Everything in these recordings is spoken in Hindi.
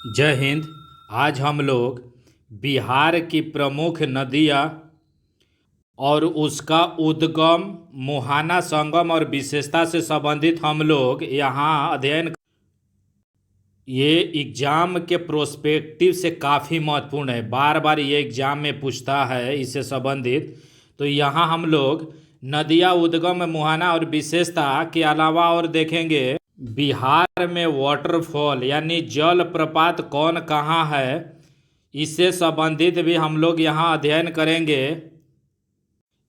जय हिंद। आज हम लोग बिहार की प्रमुख नदियाँ और उसका उद्गम, मुहाना संगम और विशेषता से संबंधित हम लोग यहाँ अध्ययन। ये एग्जाम के प्रोस्पेक्टिव से काफ़ी महत्वपूर्ण है, बार बार ये एग्जाम में पूछता है इससे संबंधित। तो यहाँ हम लोग नदियाँ, उद्गम, मुहाना और विशेषता के अलावा और देखेंगे बिहार में वाटरफॉल यानी जल प्रपात कौन कहाँ है, इससे संबंधित भी हम लोग यहाँ अध्ययन करेंगे।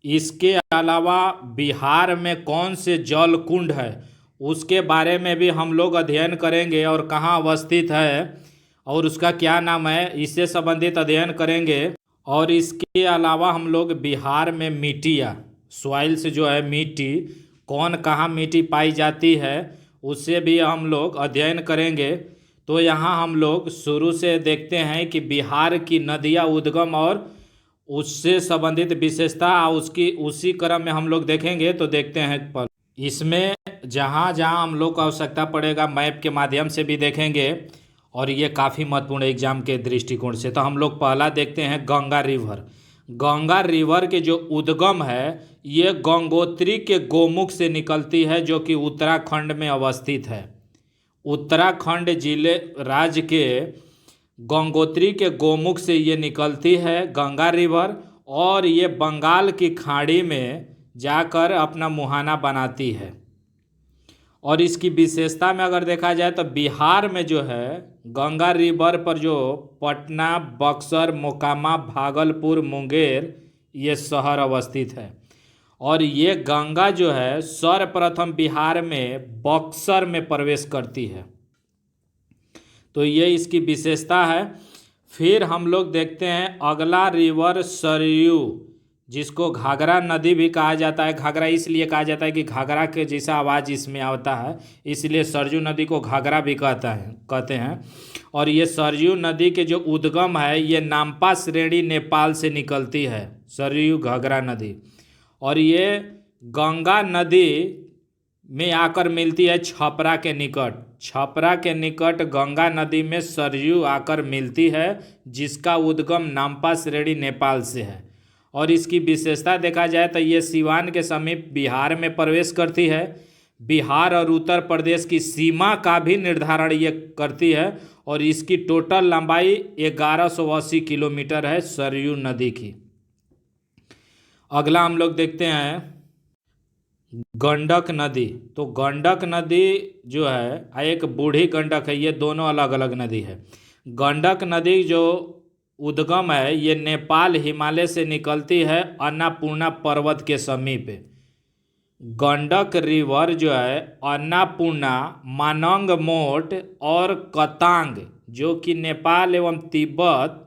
इसके अलावा बिहार में कौन से जल कुंड है उसके बारे में भी हम लोग अध्ययन करेंगे और कहाँ अवस्थित है और उसका क्या नाम है, इससे संबंधित अध्ययन करेंगे। और इसके अलावा हम लोग बिहार में मिट्टियाँ, सॉइल से जो है मिट्टी, कौन कहाँ मिट्टी पाई जाती है उससे भी हम लोग अध्ययन करेंगे। तो यहाँ हम लोग शुरू से देखते हैं कि बिहार की नदियाँ, उद्गम और उससे संबंधित विशेषता उसकी उसी क्रम में हम लोग देखेंगे। तो देखते हैं पर इसमें जहाँ जहाँ हम लोग को आवश्यकता पड़ेगा मैप के माध्यम से भी देखेंगे और ये काफ़ी महत्वपूर्ण एग्जाम के दृष्टिकोण से। तो हम लोग पहला देखते हैं गंगा रिवर। गंगा रिवर के जो उद्गम है ये गंगोत्री के गोमुख से निकलती है, जो कि उत्तराखंड में अवस्थित है। उत्तराखंड जिले राज्य के गंगोत्री के गोमुख से ये निकलती है गंगा रिवर, और ये बंगाल की खाड़ी में जाकर अपना मुहाना बनाती है। और इसकी विशेषता में अगर देखा जाए तो बिहार में जो है गंगा रिवर पर जो पटना, बक्सर, मोकामा, भागलपुर, मुंगेर ये शहर अवस्थित है। और ये गंगा जो है सर्वप्रथम बिहार में बक्सर में प्रवेश करती है। तो ये इसकी विशेषता है। फिर हम लोग देखते हैं अगला रिवर सरयू, जिसको घाघरा नदी भी कहा जाता है। घाघरा इसलिए कहा जाता है कि घाघरा के जैसा आवाज़ इसमें आता है, इसलिए सरयू नदी को घाघरा भी कहते हैं। और ये सरयू नदी के जो उद्गम है ये नामपा श्रेणी नेपाल से निकलती है, सरयू घाघरा नदी। और ये गंगा नदी में आकर मिलती है छपरा के निकट। छपरा के निकट गंगा नदी में सरयू आकर मिलती है, जिसका उद्गम नामपा श्रेणी नेपाल से है। और इसकी विशेषता देखा जाए तो ये सिवान के समीप बिहार में प्रवेश करती है। बिहार और उत्तर प्रदेश की सीमा का भी निर्धारण ये करती है। और इसकी टोटल लंबाई 1180 किलोमीटर है सरयू नदी की। अगला हम लोग देखते हैं गंडक नदी। तो गंडक नदी जो है एक बूढ़ी गंडक है, ये दोनों अलग अलग नदी है। गंडक नदी जो उद्गम है ये नेपाल हिमालय से निकलती है अन्नपूर्णा पर्वत के समीप। गंडक रिवर जो है अन्नपूर्णा, मानंग मोट और कतांग, जो कि नेपाल एवं तिब्बत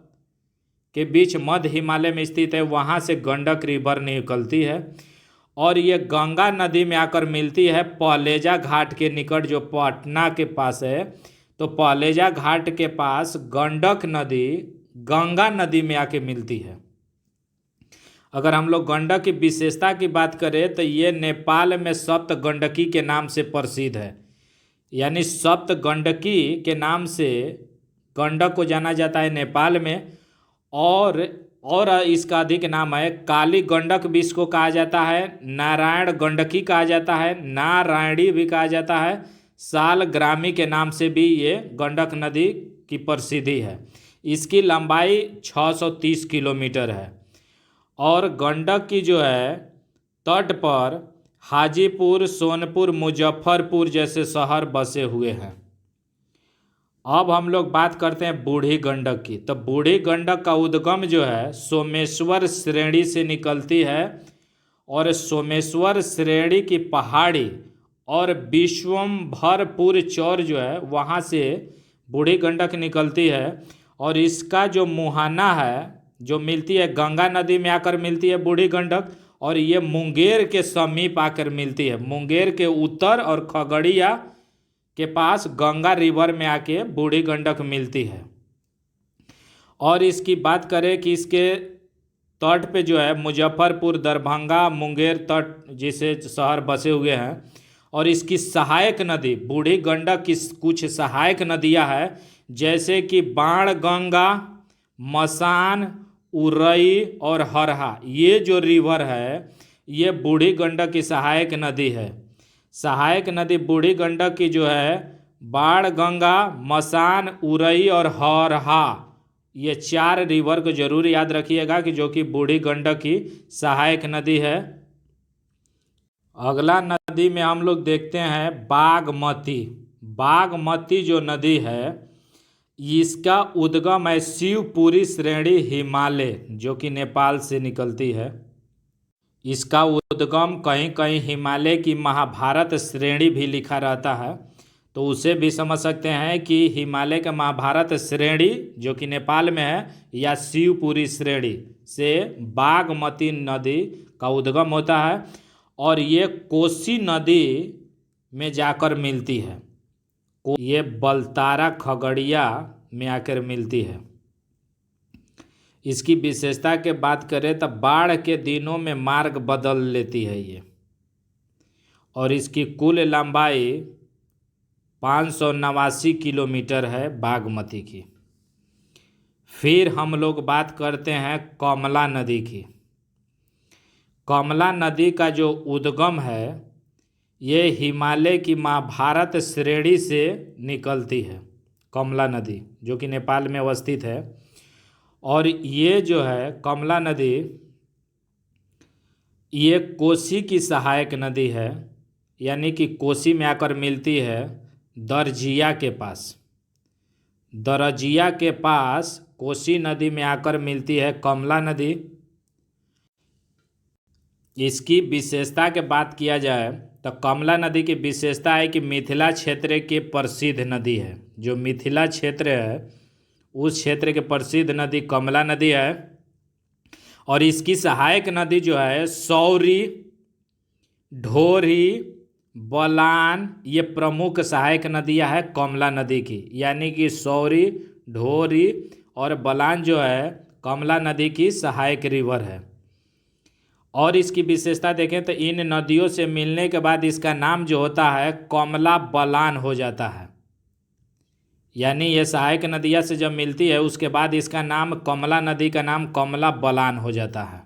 के बीच मध्य हिमालय में स्थित है, वहाँ से गंडक रिवर निकलती है। और ये गंगा नदी में आकर मिलती है पहलेजा घाट के निकट, जो पटना के पास है। तो पहलेजा घाट के पास गंडक नदी गंगा नदी में आके मिलती है। अगर हम लोग गंडक की विशेषता की बात करें तो ये नेपाल में सप्त गंडकी के नाम से प्रसिद्ध है। यानी सप्त गंडकी के नाम से गंडक को जाना जाता है नेपाल में। और इसका अधिक नाम है काली गंडक भी इसको कहा जाता है, नारायण गंडकी कहा जाता है, नारायणी भी कहा जाता है, सालग्रामी के नाम से भी ये गंडक नदी की प्रसिद्धि है। इसकी लंबाई 630 किलोमीटर है। और गंडक की जो है तट पर हाजीपुर, सोनपुर, मुजफ्फरपुर जैसे शहर बसे हुए हैं। अब हम लोग बात करते हैं बूढ़ी गंडक की। तो बूढ़ी गंडक का उद्गम जो है सोमेश्वर श्रेणी से निकलती है। और सोमेश्वर श्रेणी की पहाड़ी और विश्वम्भरपुर चौर जो है वहाँ से बूढ़ी गंडक निकलती है। और इसका जो मुहाना है जो मिलती है गंगा नदी में आकर मिलती है बूढ़ी गंडक, और ये मुंगेर के समीप आकर मिलती है। मुंगेर के उत्तर और खगड़िया के पास गंगा रिवर में आके बूढ़ी गंडक मिलती है। और इसकी बात करें कि इसके तट पे जो है मुजफ्फरपुर, दरभंगा, मुंगेर तट जैसे शहर बसे हुए हैं। और इसकी सहायक नदी बूढ़ी गंडक की कुछ सहायक नदियां हैं जैसे कि बाणगंगा, मसान, उरई और हरहा। ये जो रिवर है ये बूढ़ी गंडक की सहायक नदी है। सहायक नदी बूढ़ी गंडक की जो है बाणगंगा, मसान, उरई और हरहा, ये 4 रिवर को जरूर याद रखिएगा कि जो कि बूढ़ी गंडक की सहायक नदी है। अगला नदी में हम लोग देखते हैं बागमती। बागमती जो नदी है इसका उद्गम है शिवपुरी श्रेणी हिमालय, जो कि नेपाल से निकलती है। इसका उद्गम कहीं कहीं हिमालय की महाभारत श्रेणी भी लिखा रहता है, तो उसे भी समझ सकते हैं कि हिमालय का महाभारत श्रेणी जो कि नेपाल में है या शिवपुरी श्रेणी से बागमती नदी का उद्गम होता है और ये कोसी नदी में जाकर मिलती है। ये बलतारा खगड़िया में आकर मिलती है। इसकी विशेषता के बात करें तो बाढ़ के दिनों में मार्ग बदल लेती है ये, और इसकी कुल लंबाई 589 किलोमीटर है बागमती की। फिर हम लोग बात करते हैं कमला नदी की। कमला नदी का जो उद्गम है ये हिमालय की महाभारत श्रेणी से निकलती है। कमला नदी जो कि नेपाल में अवस्थित है, और ये जो है कमला नदी ये कोसी की सहायक नदी है, यानी कि कोसी में आकर मिलती है दरजिया के पास। दरजिया के पास कोसी नदी में आकर मिलती है कमला नदी। इसकी विशेषता के बात किया जाए तो कमला नदी की विशेषता है कि मिथिला क्षेत्र की प्रसिद्ध नदी है। जो मिथिला क्षेत्र है उस क्षेत्र की प्रसिद्ध नदी कमला नदी है, और इसकी सहायक नदी जो है सौरी, ढोरी, बलान, ये प्रमुख सहायक नदियां हैं कमला नदी की। यानी कि सौरी, ढोरी और बलान जो है कमला नदी की सहायक रिवर है। और इसकी विशेषता देखें तो इन नदियों से मिलने के बाद इसका नाम जो होता है कमला बलान हो जाता है। यानी ये सहायक नदियाँ से जब मिलती है उसके बाद इसका नाम कमला नदी का नाम कमला बलान हो जाता है।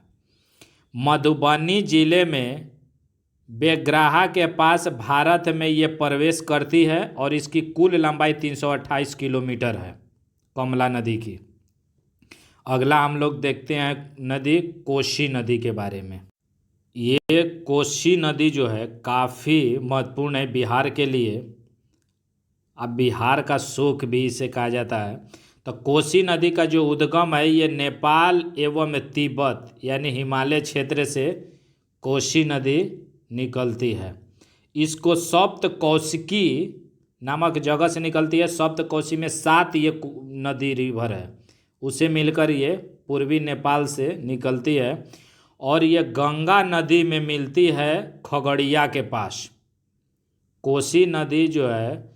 मधुबनी जिले में बेग्राहा के पास भारत में ये प्रवेश करती है, और इसकी कुल लंबाई 328 किलोमीटर है कमला नदी की। अगला हम लोग देखते हैं नदी कोसी नदी के बारे में। ये कोसी नदी जो है काफ़ी महत्वपूर्ण है बिहार के लिए। अब बिहार का शोक भी इसे कहा जाता है। तो कोसी नदी का जो उद्गम है ये नेपाल एवं तिब्बत यानी हिमालय क्षेत्र से कोसी नदी निकलती है। इसको सप्तकोशिकी नामक जगह से निकलती है। सप्तकोशी में 7 ये नदी रिवर है, उसे मिलकर ये पूर्वी नेपाल से निकलती है, और ये गंगा नदी में मिलती है खगड़िया के पास। कोसी नदी जो है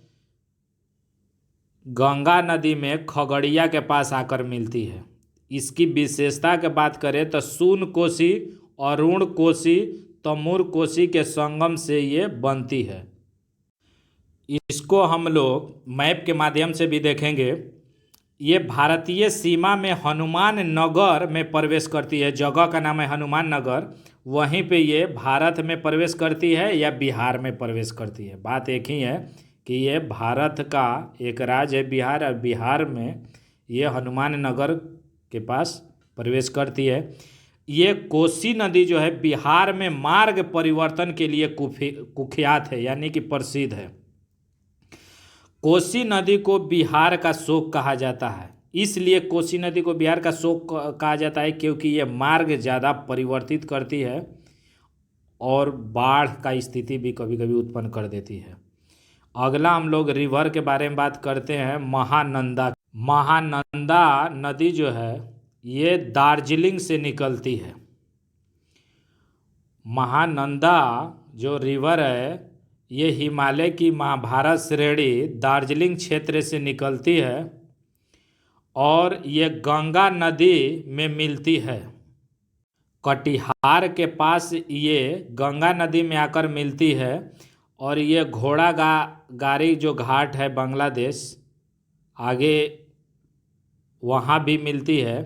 गंगा नदी में खगड़िया के पास आकर मिलती है। इसकी विशेषता के बात करें तो सून कोसी, अरुण कोसी, तमूर कोसी के संगम से ये बनती है। इसको हम लोग मैप के माध्यम से भी देखेंगे। ये भारतीय सीमा में हनुमान नगर में प्रवेश करती है। जगह का नाम है हनुमान नगर। वहीं पे ये भारत में प्रवेश करती है या बिहार में प्रवेश करती है, बात एक ही है कि ये भारत का एक राज्य है बिहार, और बिहार में ये हनुमान नगर के पास प्रवेश करती है। ये कोसी नदी जो है बिहार में मार्ग परिवर्तन के लिए कुख्यात है, यानी कि प्रसिद्ध है। कोसी नदी को बिहार का शोक कहा जाता है। इसलिए कोसी नदी को बिहार का शोक कहा जाता है क्योंकि ये मार्ग ज़्यादा परिवर्तित करती है और बाढ़ का स्थिति भी कभी कभी उत्पन्न कर देती है। अगला हम लोग रिवर के बारे में बात करते हैं महानंदा। महानंदा नदी जो है ये दार्जिलिंग से निकलती है। महानंदा जो रिवर है ये हिमालय की महाभारत श्रेणी दार्जिलिंग क्षेत्र से निकलती है, और ये गंगा नदी में मिलती है। कटिहार के पास ये गंगा नदी में आकर मिलती है, और ये घोड़ा गारी जो घाट है बांग्लादेश आगे वहाँ भी मिलती है।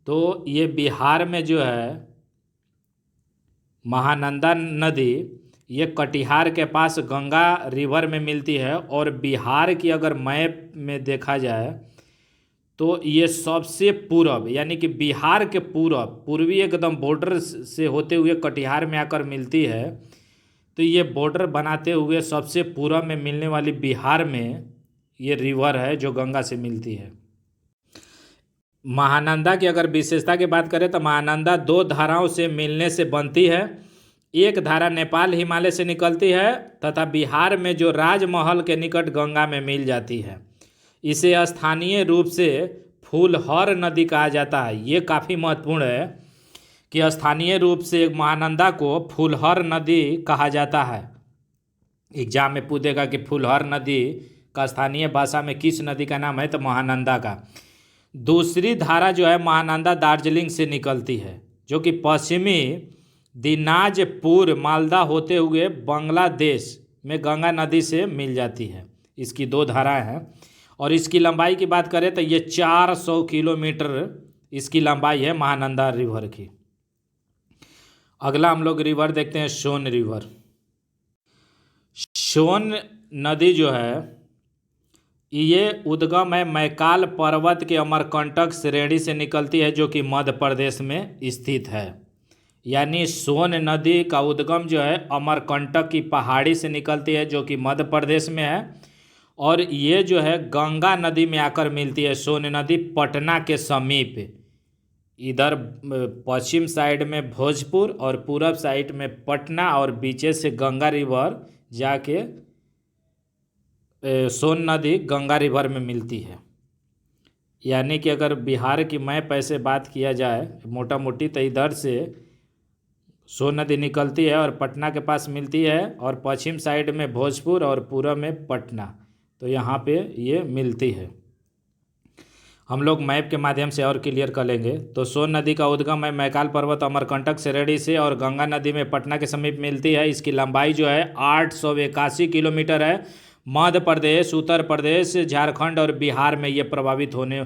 तो ये बिहार में जो है महानंदा नदी, ये कटिहार के पास गंगा रिवर में मिलती है। और बिहार की अगर मैप में देखा जाए तो ये सबसे पूरब, यानी कि बिहार के पूर्वी एकदम बॉर्डर से होते हुए कटिहार में आकर मिलती है। तो ये बॉर्डर बनाते हुए सबसे पूरब में मिलने वाली बिहार में ये रिवर है जो गंगा से मिलती है। महानंदा की अगर विशेषता की बात करें तो महानंदा दो धाराओं से मिलने से बनती है। एक धारा नेपाल हिमालय से निकलती है तथा बिहार में जो राजमहल के निकट गंगा में मिल जाती है। इसे स्थानीय रूप से फूलहर नदी कहा जाता है। ये काफ़ी महत्वपूर्ण है कि स्थानीय रूप से महानंदा को फूलहर नदी कहा जाता है। एग्जाम में पूछेगा कि फूलहर नदी का स्थानीय भाषा में किस नदी का नाम है, तो महानंदा का। दूसरी धारा जो है महानंदा दार्जिलिंग से निकलती है, जो कि पश्चिमी दिनाजपुर मालदा होते हुए बांग्लादेश में गंगा नदी से मिल जाती है। इसकी दो धाराएं हैं। और इसकी लंबाई की बात करें तो ये 400 किलोमीटर इसकी लंबाई है महानंदा रिवर की। अगला हम लोग रिवर देखते हैं, सोन रिवर। सोन नदी जो है ये उद्गम है मैकाल पर्वत के अमरकंटक श्रेणी से निकलती है, जो कि मध्य प्रदेश में स्थित है। यानी सोन नदी का उद्गम जो है अमरकंटक की पहाड़ी से निकलती है, जो कि मध्य प्रदेश में है। और ये जो है गंगा नदी में आकर मिलती है। सोन नदी पटना के समीप, इधर पश्चिम साइड में भोजपुर और पूरब साइड में पटना, और बीचे से गंगा रिवर जाके सोन नदी गंगा रिवर में मिलती है। यानी कि अगर बिहार की मैप ऐसे बात किया जाए मोटा मोटी, तो इधर से सोन नदी निकलती है और पटना के पास मिलती है, और पश्चिम साइड में भोजपुर और पूरब में पटना, तो यहाँ पे ये मिलती है। हम लोग मैप के माध्यम से और क्लियर कर लेंगे। तो सोन नदी का उद्गम है मैकाल पर्वत अमरकंटक श्रेणी से, और गंगा नदी में पटना के समीप मिलती है। इसकी लंबाई जो है 881 किलोमीटर है। मध्य प्रदेश, उत्तर प्रदेश, झारखंड और बिहार में ये प्रभावित होने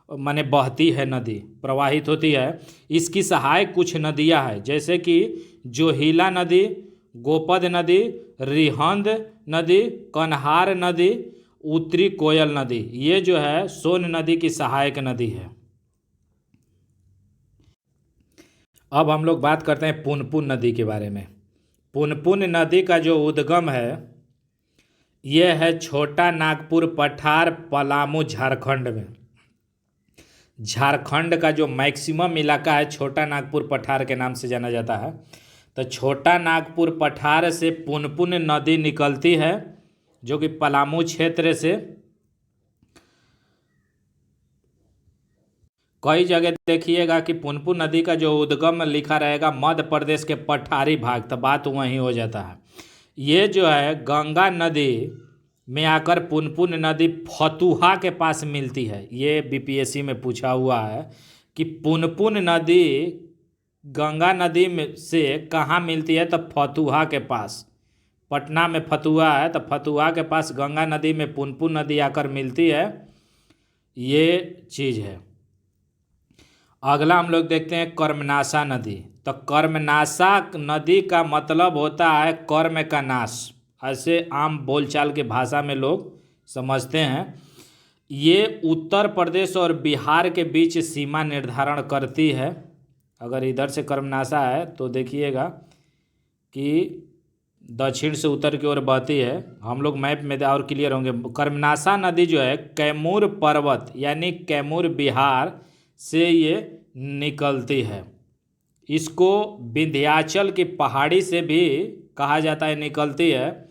माने बहती है नदी, प्रवाहित होती है। इसकी सहायक कुछ नदियां हैं, जैसे कि जोहिला नदी, गोपद नदी, रिहंद नदी, कन्हार नदी, उत्तरी कोयल नदी। ये जो है सोन नदी की सहायक नदी है। अब हम लोग बात करते हैं पुनपुन नदी के बारे में। पुनपुन नदी का जो उद्गम है ये है छोटा नागपुर पठार, पलामू, झारखंड में। झारखंड का जो मैक्सिमम इलाका है छोटा नागपुर पठार के नाम से जाना जाता है। तो छोटा नागपुर पठार से पुनपुन नदी निकलती है, जो कि पलामू क्षेत्र से। कई जगह देखिएगा कि पुनपुन नदी का जो उद्गम लिखा रहेगा मध्य प्रदेश के पठारी भाग, तो बात वहीं हो जाता है। ये जो है गंगा नदी में आकर पुनपुन नदी फतुहा के पास मिलती है। ये बीपीएससी में पूछा हुआ है कि पुनपुन नदी गंगा नदी में से कहाँ मिलती है, तो फतुहा के पास। पटना में फतुहा है, तो फतुहा के पास गंगा नदी में पुनपुन नदी आकर मिलती है। ये चीज़ है। अगला हम लोग देखते हैं कर्मनाशा नदी। तो कर्मनाशा नदी का मतलब होता है कर्म का नाश, ऐसे आम बोलचाल के भाषा में लोग समझते हैं। ये उत्तर प्रदेश और बिहार के बीच सीमा निर्धारण करती है। अगर इधर से कर्मनाशा है तो देखिएगा कि दक्षिण से उत्तर की ओर बहती है। हम लोग मैप में और क्लियर होंगे। कर्मनाशा नदी जो है कैमूर पर्वत यानी कैमूर बिहार से ये निकलती है। इसको विंध्याचल की पहाड़ी से भी कहा जाता है निकलती है।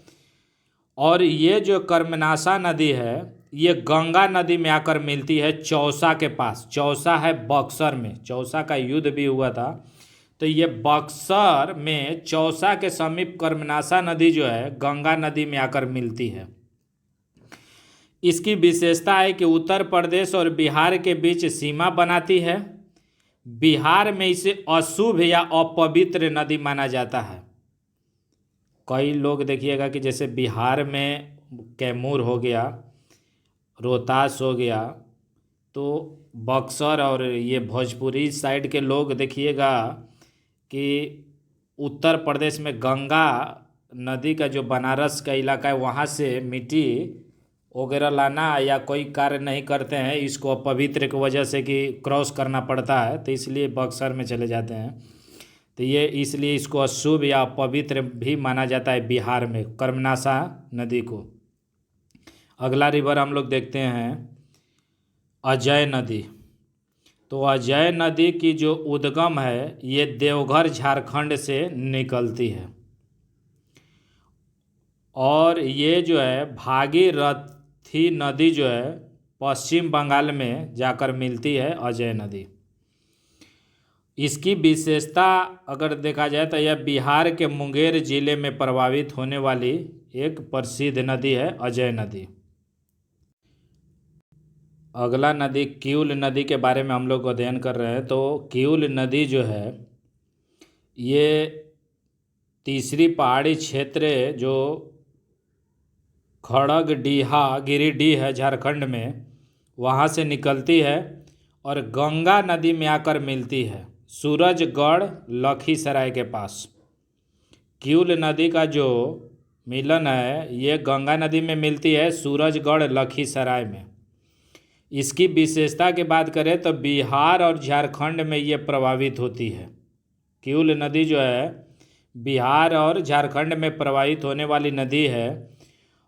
और ये जो कर्मनाशा नदी है ये गंगा नदी में आकर मिलती है चौसा के पास। चौसा है बक्सर में, चौसा का युद्ध भी हुआ था। तो ये बक्सर में चौसा के समीप कर्मनाशा नदी जो है गंगा नदी में आकर मिलती है। इसकी विशेषता है कि उत्तर प्रदेश और बिहार के बीच सीमा बनाती है। बिहार में इसे अशुभ या अपवित्र नदी माना जाता है। कई लोग देखिएगा कि जैसे बिहार में कैमूर हो गया रोहतास हो गया, तो बक्सर और ये भोजपुरी साइड के लोग देखिएगा कि उत्तर प्रदेश में गंगा नदी का जो बनारस का इलाका है वहाँ से मिट्टी वगैरह लाना या कोई कार्य नहीं करते हैं, इसको अपवित्र की वजह से कि क्रॉस करना पड़ता है, तो इसलिए बक्सर में चले जाते हैं। तो ये इसलिए इसको अशुभ या अपवित्र भी माना जाता है बिहार में, कर्मनाशा नदी को। अगला रिवर हम लोग देखते हैं अजय नदी। तो अजय नदी की जो उद्गम है ये देवघर झारखंड से निकलती है, और ये जो है भागीरथी नदी जो है पश्चिम बंगाल में जाकर मिलती है अजय नदी। इसकी विशेषता अगर देखा जाए तो यह बिहार के मुंगेर जिले में प्रवाहित होने वाली एक प्रसिद्ध नदी है अजय नदी। अगला नदी किउल नदी के बारे में हम लोग अध्ययन कर रहे हैं। तो किउल नदी जो है ये तीसरी पहाड़ी क्षेत्र जो खड़गडीहा गिरिडीह है झारखंड में, वहाँ से निकलती है और गंगा नदी में आकर मिलती है सूरजगढ़ लखीसराय के पास। किउल नदी का जो मिलन है ये गंगा नदी में मिलती है सूरजगढ़ लखीसराय में। इसकी विशेषता की बात करें तो बिहार और झारखंड में ये प्रवाहित होती है। किउल नदी जो है बिहार और झारखंड में प्रवाहित होने वाली नदी है,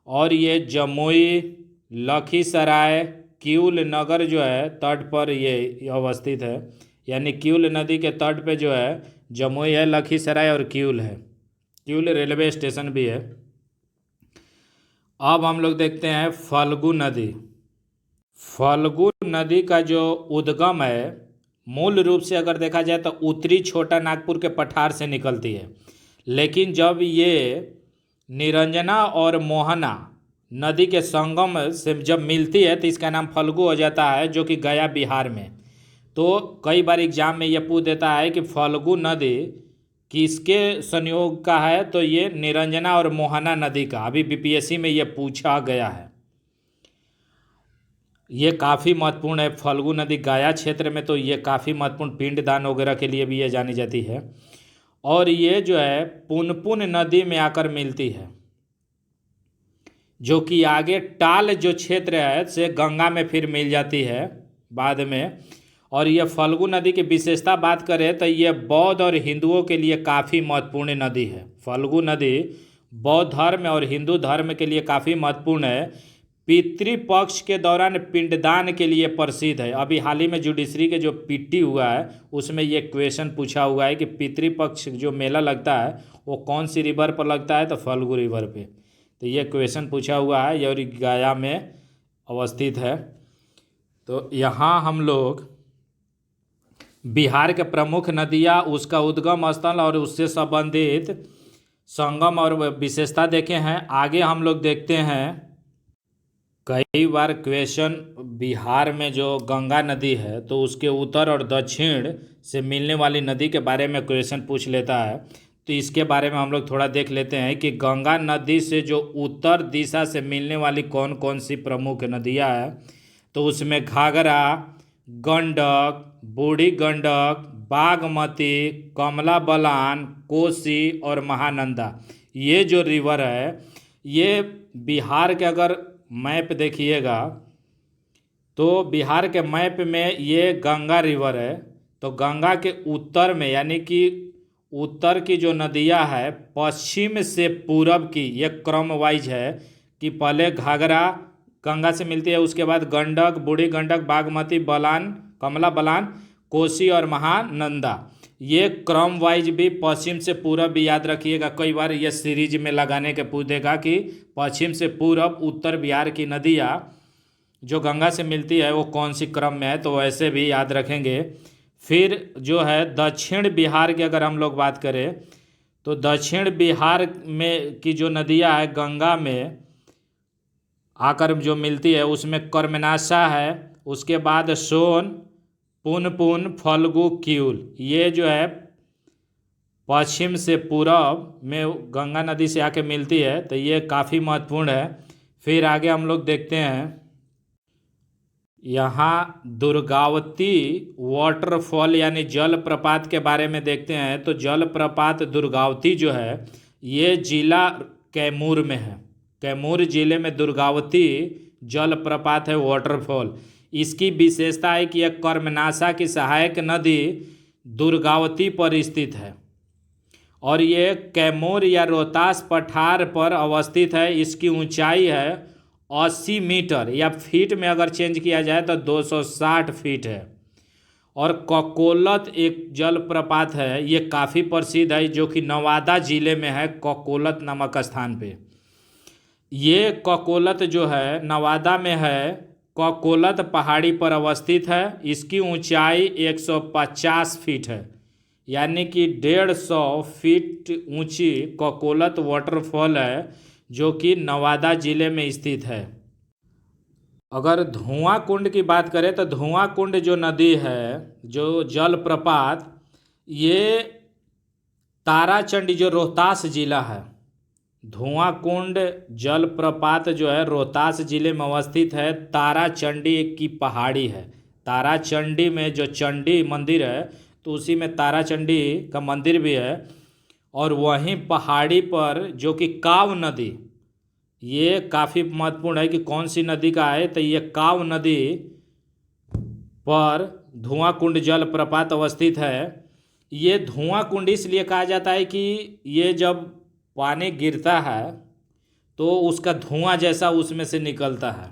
और ये जमुई, लखीसराय, किउल नगर जो है तट पर ये अवस्थित है। यानी किउल नदी के तट पे जो है जमुई है, लखीसराय और किउल है। किउल रेलवे स्टेशन भी है। अब हम लोग देखते हैं फल्गु नदी। फल्गु नदी का जो उद्गम है मूल रूप से अगर देखा जाए तो उत्तरी छोटा नागपुर के पठार से निकलती है, लेकिन जब ये निरंजना और मोहना नदी के संगम से जब मिलती है तो इसका नाम फल्गु हो जाता है, जो कि गया बिहार में। तो कई बार एग्जाम में यह पूछ देता है कि फल्गु नदी किसके संयोग का है, तो ये निरंजना और मोहना नदी का। अभी बीपीएससी में ये पूछा गया है। ये काफ़ी महत्वपूर्ण है फल्गु नदी गया क्षेत्र में, तो ये काफ़ी महत्वपूर्ण पिंडदान वगैरह के लिए भी ये जानी जाती है। और ये जो है पुनपुन नदी में आकर मिलती है, जो कि आगे टाल जो क्षेत्र है से गंगा में फिर मिल जाती है बाद में। और यह फल्गु नदी की विशेषता बात करें तो ये बौद्ध और हिंदुओं के लिए काफ़ी महत्वपूर्ण नदी है। फल्गु नदी बौद्ध धर्म और हिंदू धर्म के लिए काफ़ी महत्वपूर्ण है। पितृपक्ष के दौरान पिंडदान के लिए प्रसिद्ध है। अभी हाल ही में जुडिशरी के जो पीटी हुआ है उसमें ये क्वेश्चन पूछा हुआ है कि पितृपक्ष जो मेला लगता है वो कौन सी रिवर पर लगता है, तो फल्गु रिवर पे। तो ये क्वेश्चन पूछा हुआ है और गया में अवस्थित है। तो यहाँ हम लोग बिहार के प्रमुख नदियाँ, उसका उद्गम स्थल और उससे संबंधित संगम और विशेषता देखे हैं। आगे हम लोग देखते हैं, कई बार क्वेश्चन बिहार में जो गंगा नदी है तो उसके उत्तर और दक्षिण से मिलने वाली नदी के बारे में क्वेश्चन पूछ लेता है। तो इसके बारे में हम लोग थोड़ा देख लेते हैं कि गंगा नदी से जो उत्तर दिशा से मिलने वाली कौन कौन सी प्रमुख नदियां हैं। तो उसमें घाघरा, गंडक, बूढ़ी गंडक, बागमती, कमला बलान, कोसी और महानंदा, ये जो रिवर है ये बिहार के अगर मैप देखिएगा तो बिहार के मैप में ये गंगा रिवर है। तो गंगा के उत्तर में यानी कि उत्तर की जो नदियां है पश्चिम से पूरब की, ये क्रम वाइज है कि पहले घाघरा गंगा से मिलती है, उसके बाद गंडक, बूढ़ी गंडक, बागमती, बलान, कमला बलान, कोसी और महानंदा। ये क्रम वाइज भी पश्चिम से पूरब भी याद रखिएगा। कई बार ये सीरीज में लगाने के पूछ देगा कि पश्चिम से पूरब उत्तर बिहार की नदियाँ जो गंगा से मिलती है वो कौन सी क्रम में है, तो वैसे भी याद रखेंगे। फिर जो है दक्षिण बिहार की अगर हम लोग बात करें तो दक्षिण बिहार में की जो नदियाँ है गंगा में आकर जो मिलती है उसमें कर्मनाशा है, उसके बाद सोन, पुनपुन, फल्गु, किउल, ये जो है पश्चिम से पूरब में गंगा नदी से आके मिलती है। तो ये काफ़ी महत्वपूर्ण है। फिर आगे हम लोग देखते हैं यहाँ दुर्गावती वाटरफॉल यानी जलप्रपात के बारे में देखते हैं। तो जलप्रपात दुर्गावती जो है ये जिला कैमूर में है। कैमूर जिले में दुर्गावती जलप्रपात है वाटरफॉल। इसकी विशेषता है कि यह कर्मनाशा की सहायक नदी दुर्गावती पर स्थित है और ये कैमूर या रोहतास पठार पर अवस्थित है। इसकी ऊंचाई है 80 मीटर या फीट में अगर चेंज किया जाए तो 260 फीट है। और ककोलत एक जलप्रपात है, ये काफ़ी प्रसिद्ध है, जो कि नवादा जिले में है, ककोलत नामक स्थान पे। ये ककोलत जो है नवादा में है, ककोलत पहाड़ी पर अवस्थित है। इसकी ऊंचाई 150 फीट है, यानी कि 150 फीट ऊंची ककोलत वाटरफॉल है जो कि नवादा जिले में स्थित है। अगर धुआं कुंड की बात करें तो धुआं कुंड जो नदी है, जो जलप्रपात, ये ताराचंडी जो रोहतास जिला है, धुआं कुंड जलप्रपात जो है रोहतास जिले में अवस्थित है। ताराचंडी की पहाड़ी है। ताराचंडी में जो चंडी मंदिर है तो उसी में ताराचंडी का मंदिर भी है। और वहीं पहाड़ी पर जो कि काव नदी, ये काफ़ी महत्वपूर्ण है कि कौन सी नदी का है, तो ये काव नदी पर धुआं कुंड जलप्रपात अवस्थित है। ये धुआं कुंड इसलिए कहा जाता है कि ये जब पानी गिरता है तो उसका धुआं जैसा उसमें से निकलता है,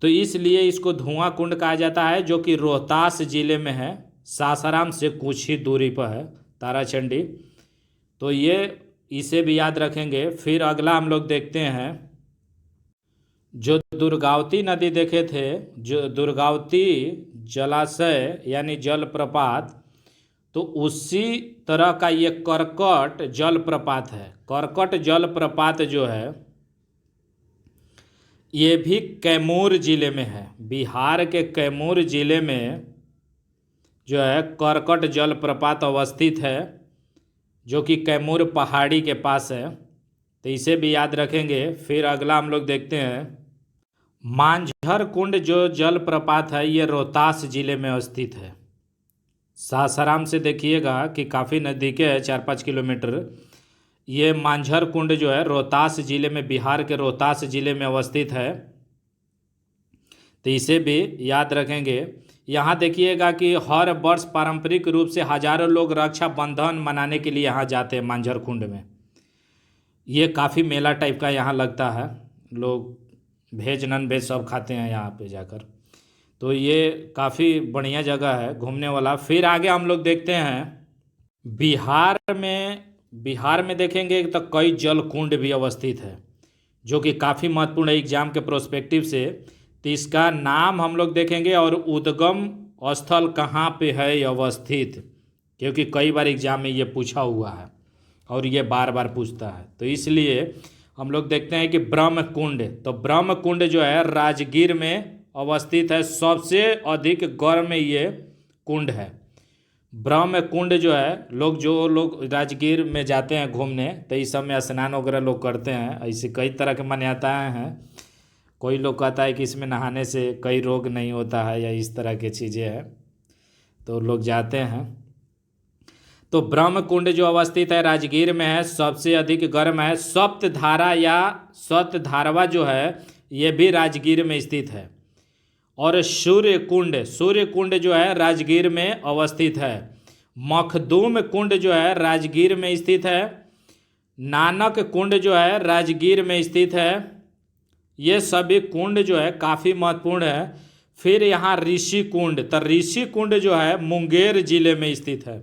तो इसलिए इसको धुआं कुंड कहा जाता है, जो कि रोहतास जिले में है। सासाराम से कुछ ही दूरी पर है ताराचंडी। तो ये इसे भी याद रखेंगे। फिर अगला हम लोग देखते हैं, जो दुर्गावती नदी देखे थे, जो दुर्गावती जलाशय यानी जलप्रपात, तो उसी तरह का ये करकट जलप्रपात है। करकट जलप्रपात जो है ये भी कैमूर जिले में है। बिहार के कैमूर जिले में जो है करकट जलप्रपात अवस्थित है, जो कि कैमूर पहाड़ी के पास है। तो इसे भी याद रखेंगे। फिर अगला हम लोग देखते हैं, मांझर कुंड जो जलप्रपात है ये रोहतास जिले में स्थित है। सासाराम से देखिएगा कि काफ़ी नज़दीक है, 4-5 किलोमीटर। ये मांझर कुंड जो है रोहतास जिले में, बिहार के रोहतास जिले में अवस्थित है। तो इसे भी याद रखेंगे। यहाँ देखिएगा कि हर वर्ष पारंपरिक रूप से हजारों लोग रक्षाबंधन मनाने के लिए यहाँ जाते हैं मांझर कुंड में। ये काफ़ी मेला टाइप का यहाँ लगता है, लोग वेज नॉन वेज सब खाते हैं यहाँ पे जाकर। तो ये काफ़ी बढ़िया जगह है घूमने वाला। फिर आगे हम लोग देखते हैं बिहार में देखेंगे तो कई जल कुंड भी अवस्थित है, जो कि काफ़ी महत्वपूर्ण है एग्जाम के प्रोस्पेक्टिव से। तो इसका नाम हम लोग देखेंगे और उद्गम स्थल कहाँ पे है अवस्थित, क्योंकि कई बार एग्जाम में ये पूछा हुआ है और ये बार बार पूछता है। तो इसलिए हम लोग देखते हैं कि ब्रह्म कुंड, तो ब्रह्म कुंड जो है राजगीर में अवस्थित है। सबसे अधिक गर्म ये कुंड है ब्रह्म कुंड जो है। जो लोग राजगीर में जाते हैं घूमने, तो इस समय स्नान वगैरह लोग करते हैं। ऐसे कई तरह की मान्यताएं हैं। कोई लोग कहता है कि इसमें नहाने से कई रोग नहीं होता है, या इस तरह की चीज़ें हैं, तो लोग जाते हैं। तो ब्रह्म कुंड जो अवस्थित है राजगीर में है, सबसे अधिक गर्म है। सप्तधारा या सतधारवा जो है ये भी राजगीर में स्थित है। और सूर्य कुंड जो है राजगीर में अवस्थित है। मखदूम कुंड जो है राजगीर में स्थित है। नानक कुंड जो है राजगीर में स्थित है। ये सभी कुंड जो है काफ़ी महत्वपूर्ण है। फिर यहाँ ऋषि कुंड, तो ऋषि कुंड जो है मुंगेर जिले में स्थित है।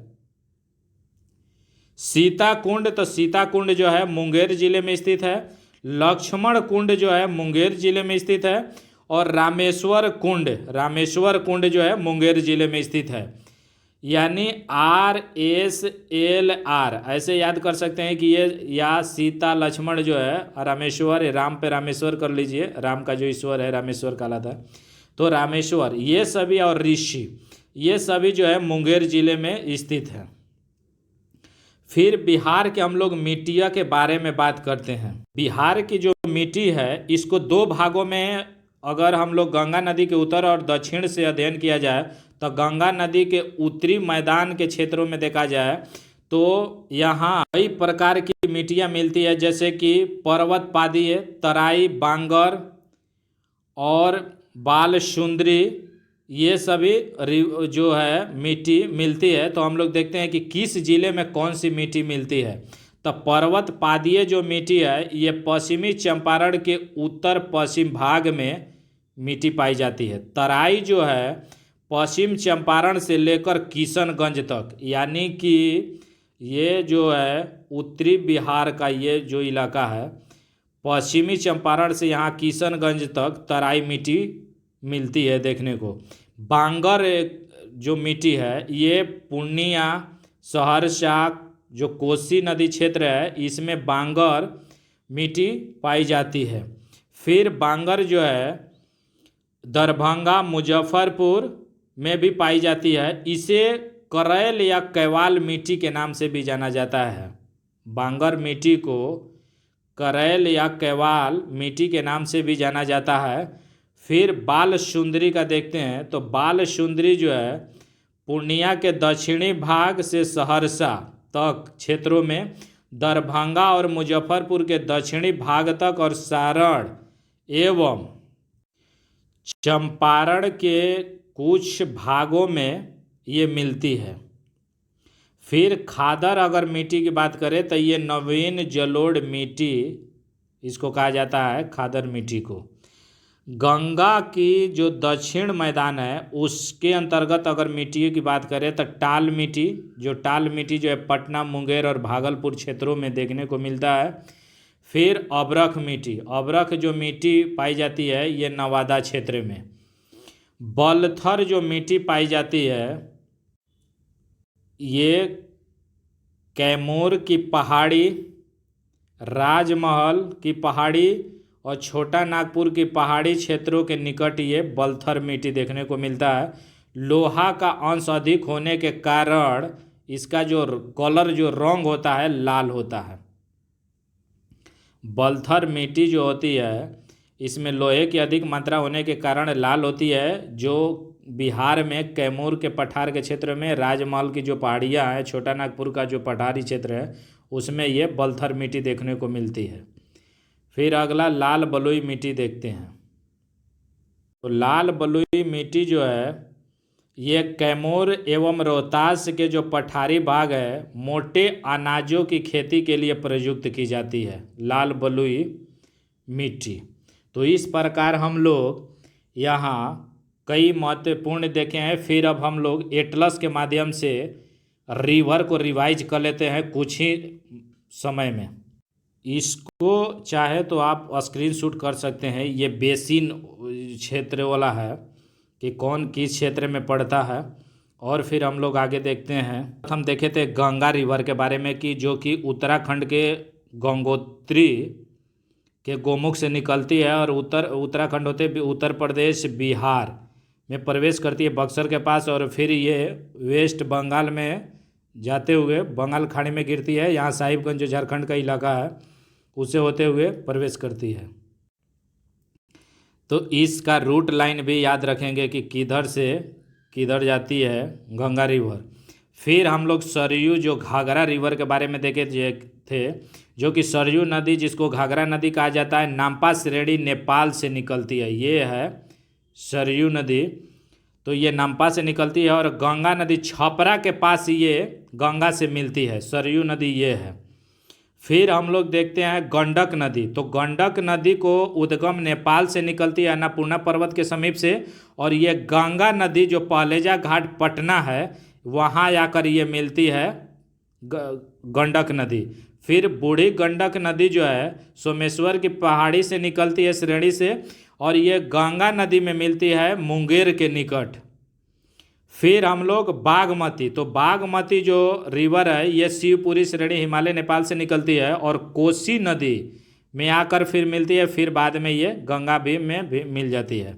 सीता कुंड, तो सीता कुंड जो है मुंगेर जिले में स्थित है। लक्ष्मण कुंड जो है मुंगेर जिले में स्थित है। और रामेश्वर कुंड जो है मुंगेर जिले में स्थित है। यानी RSLR ऐसे याद कर सकते हैं कि ये, या सीता लक्ष्मण जो है रामेश्वर, राम पे रामेश्वर कर लीजिए, राम का जो ईश्वर है रामेश्वर कहलाता है। तो रामेश्वर, ये सभी, और ऋषि, ये सभी जो है मुंगेर जिले में स्थित है। फिर बिहार के हम लोग मिट्टिया के बारे में बात करते हैं। बिहार की जो मिट्टी है इसको दो भागों में अगर हम लोग गंगा नदी के उत्तर और दक्षिण से अध्ययन किया जाए तो गंगा नदी के उत्तरी मैदान के क्षेत्रों में देखा जाए तो यहाँ कई प्रकार की मिट्टियाँ मिलती है, जैसे कि पर्वत पादीय, तराई, बांगर और बालसुंदरी, ये सभी जो है मिट्टी मिलती है। तो हम लोग देखते हैं कि किस जिले में कौन सी मिट्टी मिलती है। तो पर्वत पादीय जो मिट्टी है ये पश्चिमी चंपारण के उत्तर पश्चिम भाग में मिट्टी पाई जाती है। तराई जो है पश्चिम चंपारण से लेकर किशनगंज तक, यानी कि ये जो है उत्तरी बिहार का ये जो इलाका है, पश्चिमी चंपारण से यहाँ किशनगंज तक तराई मिट्टी मिलती है देखने को। बांगर जो मिट्टी है ये पूर्णिया, सहरसा, जो कोसी नदी क्षेत्र है इसमें बांगर मिट्टी पाई जाती है। फिर बांगर जो है दरभंगा, मुजफ्फरपुर में भी पाई जाती है। इसे करैल या कैवाल मिट्टी के नाम से भी जाना जाता है। बांगर मिट्टी को करैल या कैवाल मिट्टी के नाम से भी जाना जाता है। फिर बालसुंदरी का देखते हैं तो बालसुंदरी जो है पूर्णिया के दक्षिणी भाग से सहरसा तक क्षेत्रों में, दरभंगा और मुजफ्फरपुर के दक्षिणी भाग तक और सारण एवं चंपारण के कुछ भागों में ये मिलती है। फिर खादर अगर मिट्टी की बात करें तो ये नवीन जलोढ़ मिट्टी इसको कहा जाता है, खादर मिट्टी को। गंगा की जो दक्षिण मैदान है उसके अंतर्गत अगर मिट्टी की बात करें तो टाल मिट्टी, टाल मिट्टी जो है पटना, मुंगेर और भागलपुर क्षेत्रों में देखने को मिलता है। फिर अबरख मिट्टी, अबरख जो मिट्टी पाई जाती है ये नवादा क्षेत्र में। बलथर जो मिट्टी पाई जाती है ये कैमूर की पहाड़ी, राजमहल की पहाड़ी और छोटा नागपुर की पहाड़ी क्षेत्रों के निकट ये बलथर मिट्टी देखने को मिलता है। लोहा का अंश अधिक होने के कारण इसका जो कलर, जो रंग होता है, लाल होता है। बलथर मिट्टी जो होती है इसमें लोहे की अधिक मात्रा होने के कारण लाल होती है। जो बिहार में कैमूर के पठार के क्षेत्र में राजमहल की जो पहाड़ियाँ हैं, छोटा नागपुर का जो पठारी क्षेत्र है उसमें ये बलथर मिट्टी देखने को मिलती है। फिर अगला लाल बलुई मिट्टी देखते हैं। तो लाल बलुई मिट्टी जो है ये कैमूर एवं रोहतास के जो पठारी भाग है मोटे अनाजों की खेती के लिए प्रयुक्त की जाती है, लाल बलुई मिट्टी। तो इस प्रकार हम लोग यहाँ कई महत्वपूर्ण देखे हैं। फिर अब हम लोग एटलस के माध्यम से रिवर को रिवाइज कर लेते हैं कुछ ही समय में। इसको चाहे तो आप स्क्रीनशॉट कर सकते हैं। ये बेसिन क्षेत्र वाला है कि कौन किस क्षेत्र में पड़ता है। और फिर हम लोग आगे देखते हैं। हम देखे थे गंगा रिवर के बारे में कि जो कि उत्तराखंड के गंगोत्री के गोमुख से निकलती है और उत्तराखंड होते उत्तर प्रदेश, बिहार में प्रवेश करती है बक्सर के पास, और फिर ये वेस्ट बंगाल में जाते हुए बंगाल खाड़ी में गिरती है। यहाँ साहिबगंज जो झारखंड का इलाका है उससे होते हुए प्रवेश करती है। तो इसका रूट लाइन भी याद रखेंगे कि किधर से किधर जाती है गंगा रिवर। फिर हम लोग सरयू जो घाघरा रिवर के बारे में देखे थे, जो कि सरयू नदी जिसको घाघरा नदी कहा जाता है नामपा श्रेणी नेपाल से निकलती है। ये है सरयू नदी, तो ये नामपा से निकलती है और गंगा नदी छपरा के पास ये गंगा से मिलती है। सरयू नदी ये है। फिर हम लोग देखते हैं गंडक नदी। तो गंडक नदी को उद्गम नेपाल से निकलती है अन्नपूर्णा पर्वत के समीप से, और ये गंगा नदी जो पहलेजा घाट पटना है वहाँ आकर ये मिलती है गंडक नदी। फिर बूढ़ी गंडक नदी जो है सोमेश्वर की पहाड़ी से निकलती है श्रेणी से, और ये गंगा नदी में मिलती है मुंगेर के निकट। फिर हम लोग बागमती। तो बागमती जो रिवर है ये शिवपुरी श्रेणी हिमालय नेपाल से निकलती है और कोसी नदी में आकर फिर मिलती है। फिर बाद में ये गंगा भी में भी मिल जाती है।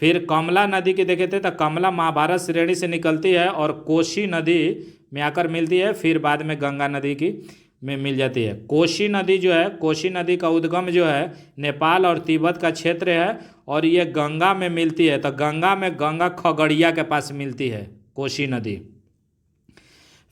फिर कमला नदी की देखे थे तो कमला महाभारत श्रेणी से निकलती है और कोसी नदी में आकर मिलती है। फिर बाद में गंगा नदी की में मिल जाती है। कोसी नदी जो है, कोसी नदी का उद्गम जो है नेपाल और तिब्बत का क्षेत्र है और ये गंगा में मिलती है। तो गंगा में गंगा खगड़िया के पास मिलती है कोसी नदी।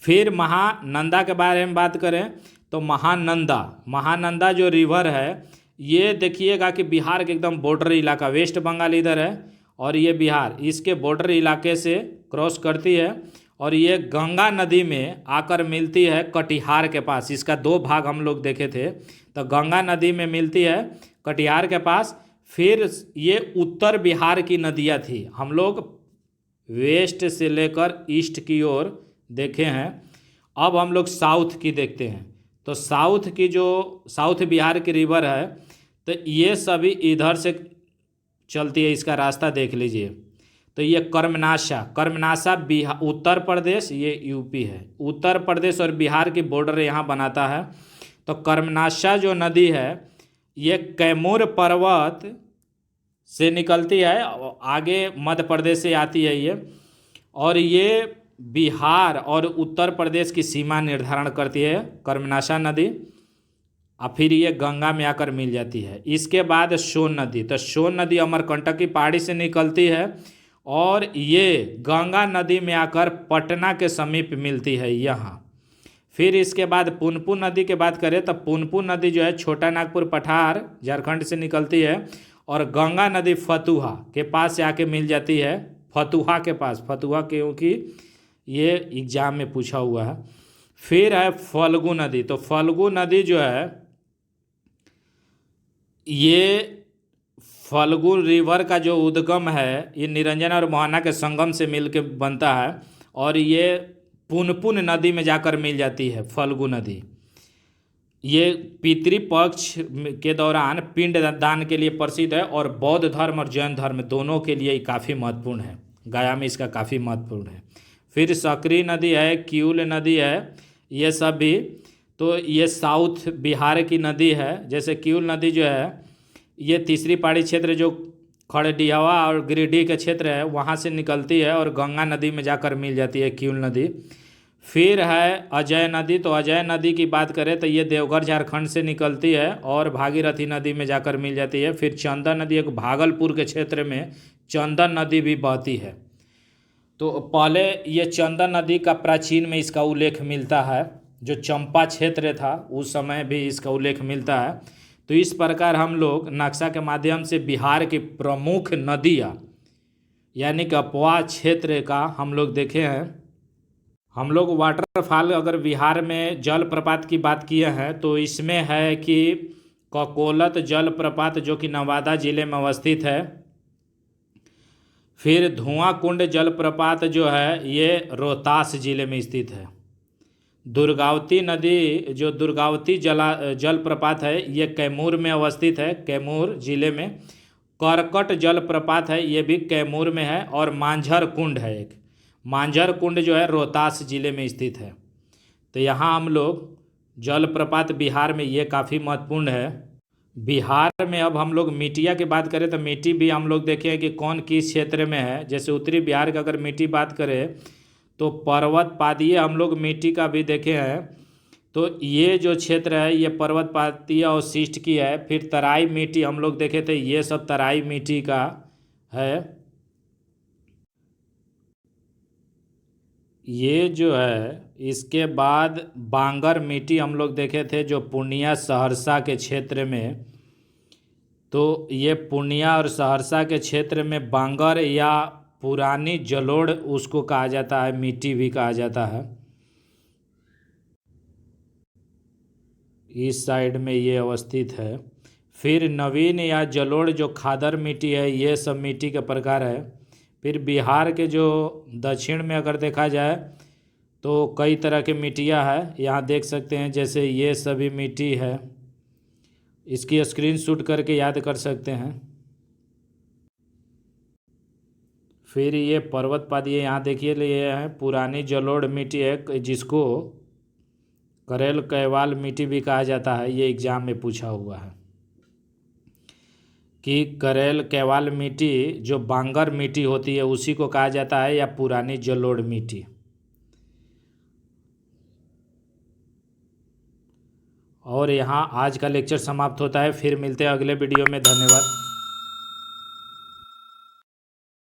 फिर महानंदा के बारे में बात करें तो महानंदा जो रिवर है, ये देखिएगा कि बिहार के एकदम बॉर्डर इलाका, वेस्ट बंगाल इधर है और ये बिहार, इसके बॉर्डर इलाके से क्रॉस करती है और ये गंगा नदी में आकर मिलती है कटिहार के पास। इसका दो भाग हम लोग देखे थे। तो गंगा नदी में मिलती है कटिहार के पास। फिर ये उत्तर बिहार की नदियाँ थी, हम लोग वेस्ट से लेकर ईस्ट की ओर देखे हैं। अब हम लोग साउथ की देखते हैं। तो साउथ की जो साउथ बिहार की रिवर है, तो ये सभी इधर से चलती है, इसका रास्ता देख लीजिए। तो ये कर्मनाशा बिहार, उत्तर प्रदेश, ये यूपी है। उत्तर प्रदेश और बिहार की बॉर्डर यहाँ बनाता है। तो कर्मनाशा जो नदी है ये कैमूर पर्वत से निकलती है, आगे मध्य प्रदेश से आती है ये, और ये बिहार और उत्तर प्रदेश की सीमा निर्धारण करती है कर्मनाशा नदी। और फिर ये गंगा में आकर मिल जाती है। इसके बाद सोन नदी, तो सोन नदी अमरकंटक की पहाड़ी से निकलती है और ये गंगा नदी में आकर पटना के समीप मिलती है यहाँ। फिर इसके बाद पुनपुन नदी की बात करें तो पुनपुन नदी जो है छोटा नागपुर पठार झारखंड से निकलती है और गंगा नदी फतुहा के पास से आके मिल जाती है, फतुहा के पास, फतुहा क्योंकि ये एग्जाम में पूछा हुआ है। फिर है फल्गु नदी, तो फल्गु नदी जो है ये फल्गु रिवर का जो उद्गम है ये निरंजन और मोहना के संगम से मिलके बनता है और ये पुनपुन नदी में जाकर मिल जाती है फल्गु नदी। ये पितृपक्ष के दौरान पिंड दान के लिए प्रसिद्ध है और बौद्ध धर्म और जैन धर्म दोनों के लिए काफ़ी महत्वपूर्ण है। गया में इसका काफ़ी महत्वपूर्ण है। फिर सकरी नदी है, किउल नदी है, ये सब भी। तो ये साउथ बिहार की नदी है। जैसे किउल नदी जो है ये तीसरी पहाड़ी क्षेत्र जो खड़डियावा और गिरिडीह के क्षेत्र है वहाँ से निकलती है और गंगा नदी में जाकर मिल जाती है किउल नदी। फिर है अजय नदी, तो अजय नदी की बात करें तो ये देवघर झारखंड से निकलती है और भागीरथी नदी में जाकर मिल जाती है। फिर चंदन नदी, एक भागलपुर के क्षेत्र में चंदन नदी भी बहती है। तो पहले ये चंदन नदी का प्राचीन में इसका उल्लेख मिलता है, जो चंपा क्षेत्र था उस समय भी इसका उल्लेख मिलता है। तो इस प्रकार हम लोग नक्शा के माध्यम से बिहार की प्रमुख नदियाँ यानी कि अपवा क्षेत्र का हम लोग देखे हैं। हम लोग वाटरफॉल, अगर बिहार में जलप्रपात की बात किए हैं तो इसमें है कि ककोलत जलप्रपात जो कि नवादा जिले में अवस्थित है। फिर धुआं कुंड जलप्रपात जो है ये रोहतास जिले में स्थित है। दुर्गावती नदी जो दुर्गावती जलप्रपात है ये कैमूर में अवस्थित है, कैमूर जिले में। करकट जलप्रपात है ये भी कैमूर में है। और मांझर कुंड है एक, मांझर कुंड जो है रोहतास जिले में स्थित है। तो यहाँ हम लोग जलप्रपात बिहार में ये काफ़ी महत्वपूर्ण है। बिहार में अब हम लोग मिट्टिया की बात करें तो मिट्टी भी हम लोग देखें कि कौन किस क्षेत्र में है। जैसे उत्तरी बिहार की अगर मिट्टी बात करें तो पर्वत पादीय हम लोग मिट्टी का भी देखे हैं। तो ये जो क्षेत्र है ये पर्वत पादीय और शिष्ट की है। फिर तराई मिट्टी हम लोग देखे थे, ये सब तराई मिट्टी का है। ये जो है इसके बाद बांगर मिट्टी हम लोग देखे थे जो पूर्णिया सहरसा के क्षेत्र में। तो ये पूर्णिया और सहरसा के क्षेत्र में बांगर या पुरानी जलोढ़ उसको कहा जाता है, मिट्टी भी कहा जाता है। इस साइड में ये अवस्थित है। फिर नवीन या जलोढ़ जो खादर मिट्टी है, ये सब मिट्टी के प्रकार है। फिर बिहार के जो दक्षिण में अगर देखा जाए तो कई तरह के मिट्टियाँ है, यहाँ देख सकते हैं। जैसे ये सभी मिट्टी है, इसकी स्क्रीनशॉट करके याद कर सकते हैं। फिर ये पर्वत पादी है, यहाँ देखिए ये है पुरानी जलोढ़ मिट्टी है जिसको करेल कैवाल मिट्टी भी कहा जाता है। ये एग्जाम में पूछा हुआ है कि करेल कैवाल मिट्टी जो बांगर मिट्टी होती है उसी को कहा जाता है या पुरानी जलोढ़ मिट्टी। और यहाँ आज का लेक्चर समाप्त होता है। फिर मिलते हैं अगले वीडियो में। धन्यवाद।